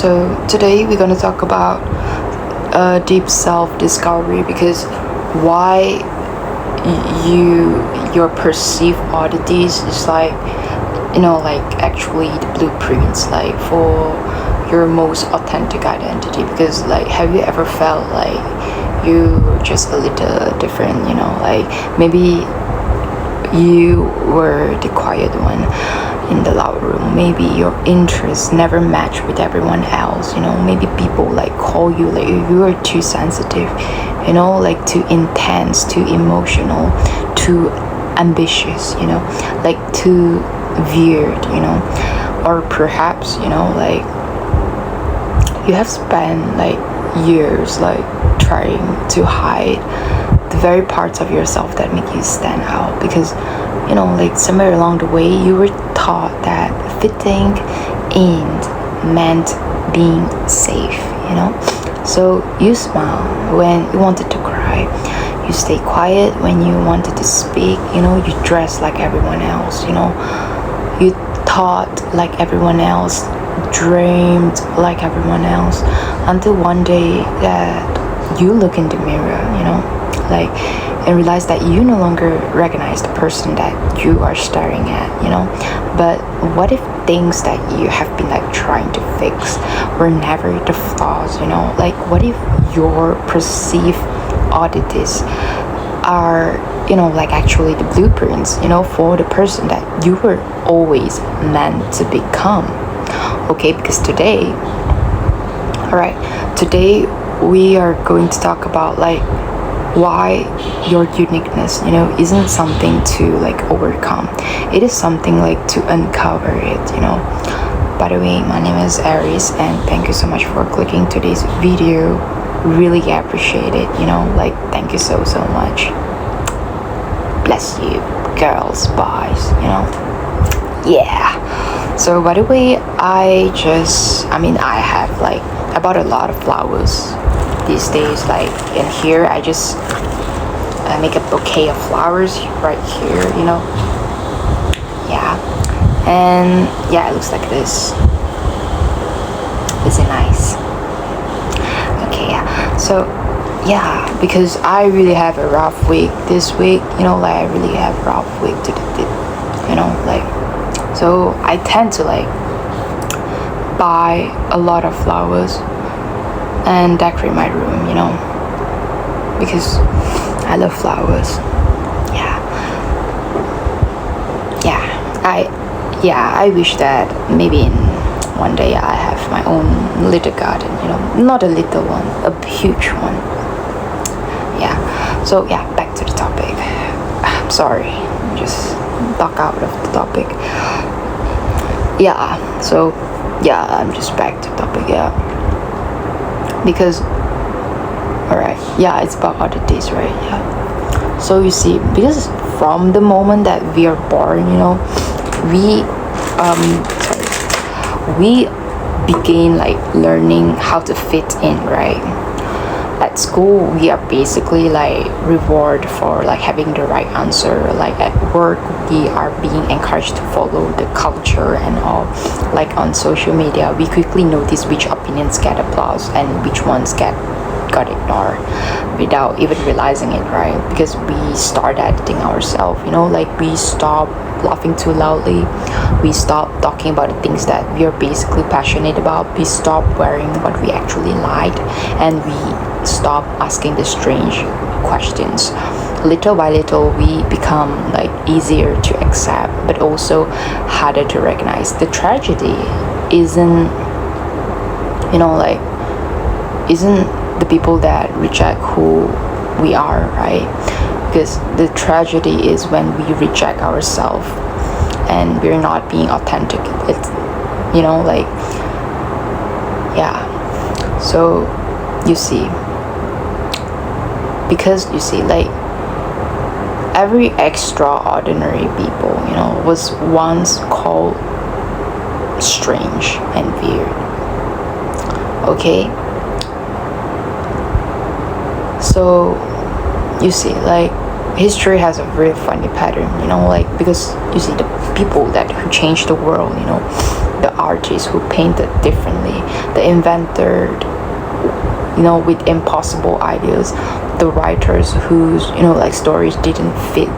So today we're gonna talk about deep self-discovery, because why your perceived oddities is like like actually the blueprints like for your most authentic identity. Because like, have you ever felt like you were just a little different, like maybe you were the quiet one in the loud room, maybe your interests never match with everyone else, maybe people like call you like you are too sensitive, like too intense, too emotional, too ambitious, like too weird, or perhaps like you have spent like years like trying to hide the very parts of yourself that make you stand out, because like somewhere along the way you were taught that fitting in meant being safe, so you smile when you wanted to cry, you stay quiet when you wanted to speak, you dress like everyone else, you thought like everyone else, dreamed like everyone else, until one day that you look in the mirror, like, and realize that you no longer recognize the person that you are staring at, but what if things that you have been like trying to fix were never the flaws, like what if your perceived oddities are like actually the blueprints, for the person that you were always meant to become. Okay, because today we are going to talk about like why your uniqueness, isn't something to like overcome. It is something like to uncover it, By the way, my name is Aries, and thank you so much for clicking today's video. Really appreciate it, like thank you so much. Bless you, girls, boys, Yeah. So by the way, I have like, I bought a lot of flowers these days, like in here I just make a bouquet of flowers right here, yeah, and yeah, it looks like this. Is it nice? Okay, yeah. So yeah, because I really have a rough week this week, like I really have a rough week like, so I tend to like buy a lot of flowers and decorate my room, because I love flowers. I wish that maybe in one day I have my own little garden, not a little one, a huge one. So back to the topic. I'm sorry, just talk out of the topic. So I'm just back to the topic. Because it's about oddities, right? So you see, because from the moment that we are born, we begin like learning how to fit in, right? At school we are basically like rewarded for like having the right answer. Like at work we are being encouraged to follow the culture and all. Like on social media we quickly notice which opinions get applause and which ones got ignored without even realizing it, right? Because we start editing ourselves, like we stop laughing too loudly, we stop talking about the things that we are basically passionate about, we stop wearing what we actually like, and we stop asking the strange questions. Little by little we become like easier to accept, but also harder to recognize. The tragedy isn't isn't the people that reject who we are, right? Because the tragedy is when we reject ourselves and we're not being authentic. It's so you see, because you see, like every extraordinary people, was once called strange and weird. Okay, so you see, like history has a very funny pattern, like because you see the people who changed the world, the artist who painted differently, the inventor, with impossible ideas, the writers whose, like stories didn't fit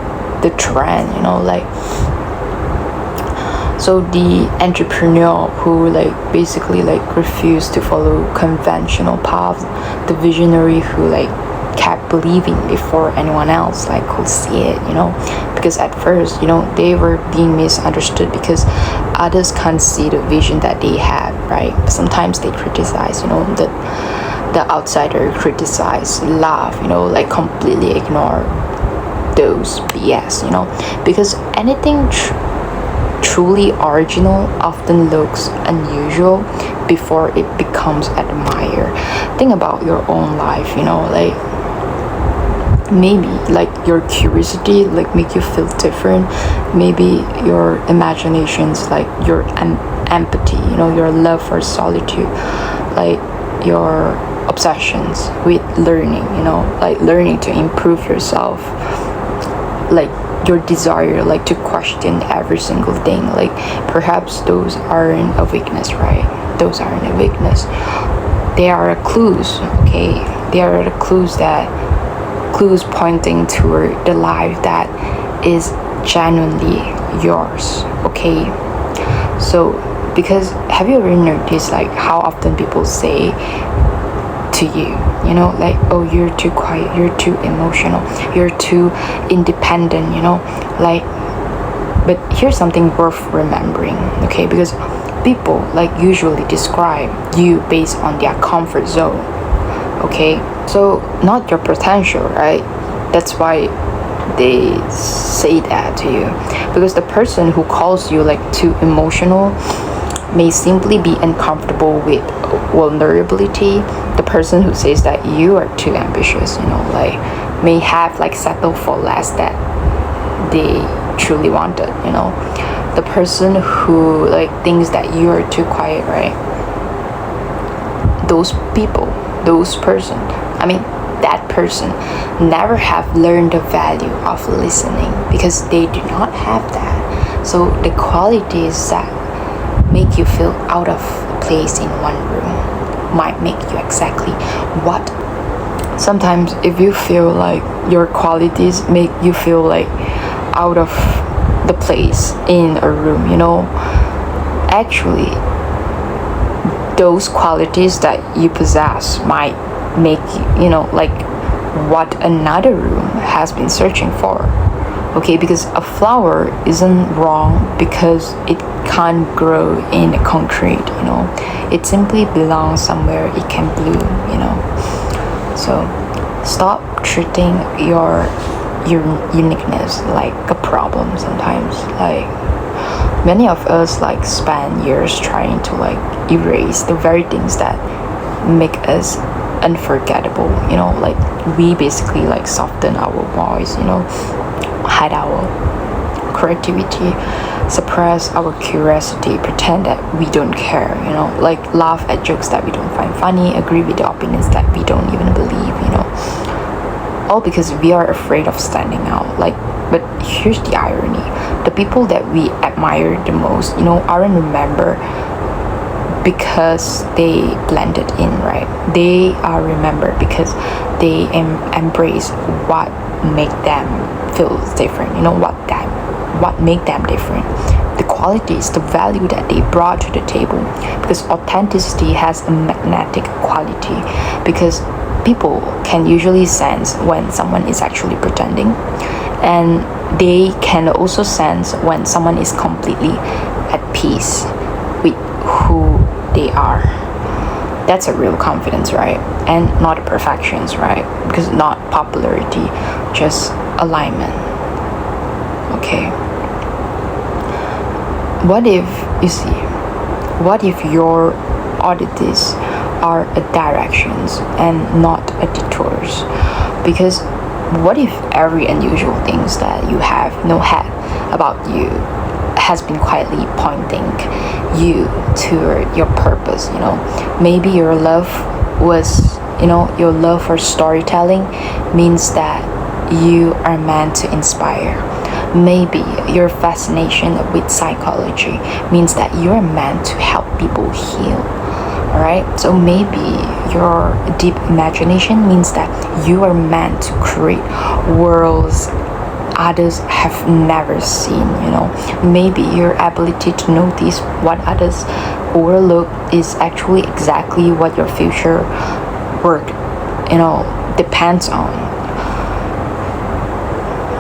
the trend, so the entrepreneur who basically refused to follow conventional paths, the visionary who kept believing before anyone else could see it, because at first, they were being misunderstood because others can't see the vision that they have, right? Sometimes they criticize, the outsider criticize, laugh, completely ignore those BS, because anything truly original often looks unusual before it becomes admired. Think about your own life, maybe your curiosity make you feel different, maybe your imaginations, your empathy, your love for solitude, your obsessions with learning, learning to improve yourself, your desire to question every single thing, perhaps those aren't a weakness, right? Those aren't a weakness, they are clues, okay? They are the clues pointing toward the life that is genuinely yours, okay? So because have you ever noticed how often people say to you, oh, you're too quiet, you're too emotional, you're too independent, but here's something worth remembering, okay? Because people usually describe you based on their comfort zone, okay? So not your potential, right? That's why they say that to you, because the person who calls you too emotional may simply be uncomfortable with vulnerability. The person who says that you are too ambitious, may have settled for less that they truly wanted, the person who thinks that you are too quiet, right? Those people, that person never have learned the value of listening because they do not have that. So the qualities that make you feel out of place in one room might make you exactly what. Sometimes if you feel your qualities make you feel out of the place in a room, actually those qualities that you possess might make you, what another room has been searching for. Okay, because a flower isn't wrong because it can't grow in concrete, it simply belongs somewhere it can bloom, so stop treating your uniqueness like a problem sometimes. Many of us spend years trying to erase the very things that make us unforgettable, we basically soften our voice, hide our creativity, suppress our curiosity, pretend that we don't care, laugh at jokes that we don't find funny, agree with the opinions that we don't even believe, all because we are afraid of standing out. But here's the irony, the people that we admire the most, aren't remembered because they blended in, right? They are remembered because they embrace what make them feel different, what make them different, the qualities, the value that they brought to the table. Because authenticity has a magnetic quality, because people can usually sense when someone is actually pretending, and they can also sense when someone is completely at peace with who they are. That's a real confidence, right? And not perfections, right? Because not popularity, just alignment. Okay. What if your oddities are directions and not detours? Because what if every unusual things that you have had about you has been quietly pointing you to your purpose? Maybe your love was, your love for storytelling means that you are meant to inspire. Maybe your fascination with psychology means that you're meant to help people heal. Alright, so maybe your deep imagination means that you are meant to create worlds others have never seen. Maybe your ability to notice what others overlook is actually exactly what your future work depends on.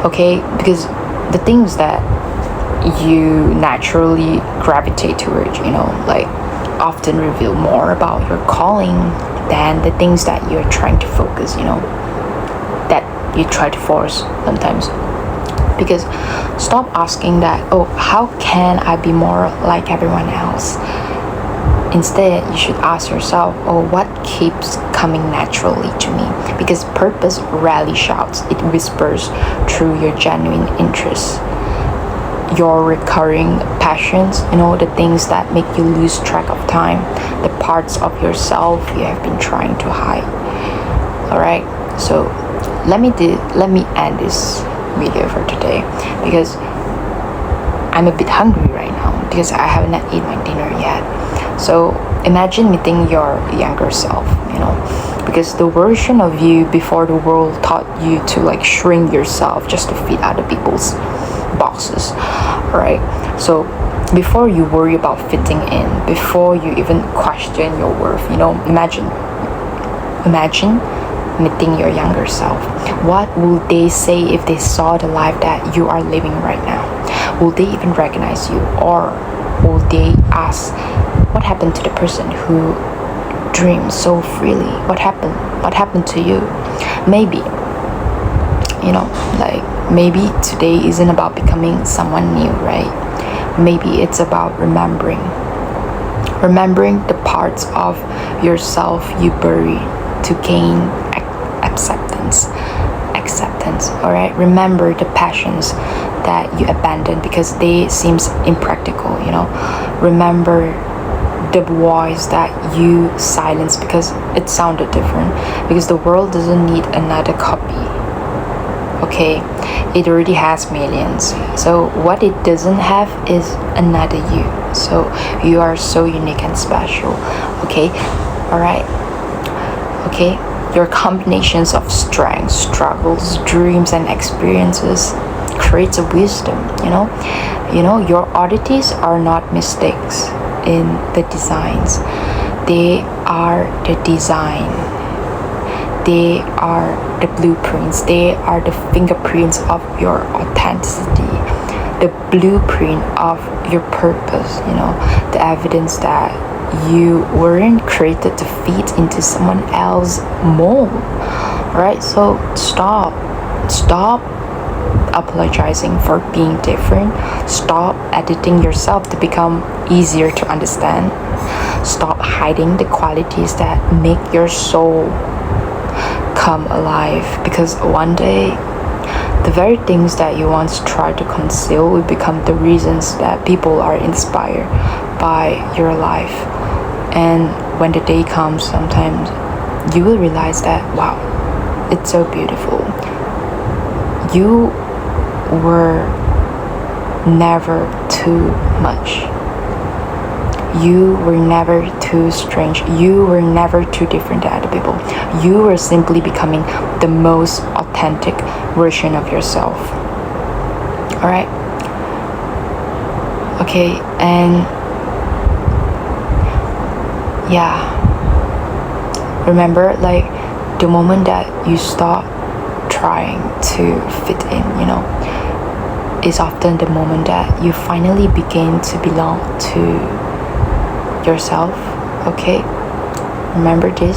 Okay, because the things that you naturally gravitate towards, like often reveal more about your calling than the things that you're trying to focus, that you try to force sometimes. Because stop asking that, oh, how can I be more like everyone else? Instead, you should ask yourself, oh, what keeps coming naturally to me? Because purpose rarely shouts, it whispers through your genuine interests, your recurring passions, the things that make you lose track of time, the parts of yourself you have been trying to hide. Alright, so let me end this video for today, because I'm a bit hungry right now because I haven't eaten my dinner yet. So imagine meeting your younger self, because the version of you before the world taught you to like shrink yourself just to fit other people's boxes. Alright, so before you worry about fitting in, before you even question your worth, imagine meeting your younger self. What will they say if they saw the life that you are living right now? Will they even recognize you, or will they ask, what happened to the person who dreams so freely? What happened to you? Maybe maybe today isn't about becoming someone new, right? Maybe it's about remembering the parts of yourself you bury to gain acceptance. All right, remember the passions that you abandoned because they seems impractical. Remember the voice that you silenced because it sounded different, because the world doesn't need another copy. Okay, it already has millions. So what it doesn't have is another you. So you are so unique and special. Okay, all right. Okay, your combinations of strengths, struggles, dreams, and experiences creates a wisdom. Your oddities are not mistakes in the designs. They are the design. They are the blueprints. They are the fingerprints of your authenticity, the blueprint of your purpose, the evidence that you weren't created to fit into someone else's mold. Alright, so stop apologizing for being different. Stop editing yourself to become easier to understand. Stop hiding the qualities that make your soul come alive, because one day the very things that you once tried to conceal will become the reasons that people are inspired by your life. And when the day comes, sometimes you will realize that, wow, it's so beautiful. You were never too much. You were never too strange. You were never too different than other people. You were simply becoming the most authentic version of yourself. Alright? Okay, and yeah. Remember, the moment that you stop trying to fit in, is often the moment that you finally begin to belong to yourself. Okay, remember this.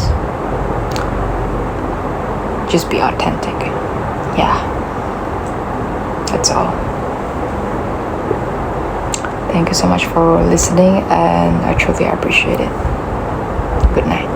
Just be authentic. Yeah, that's all. Thank you so much for listening, and I truly appreciate it. Good night.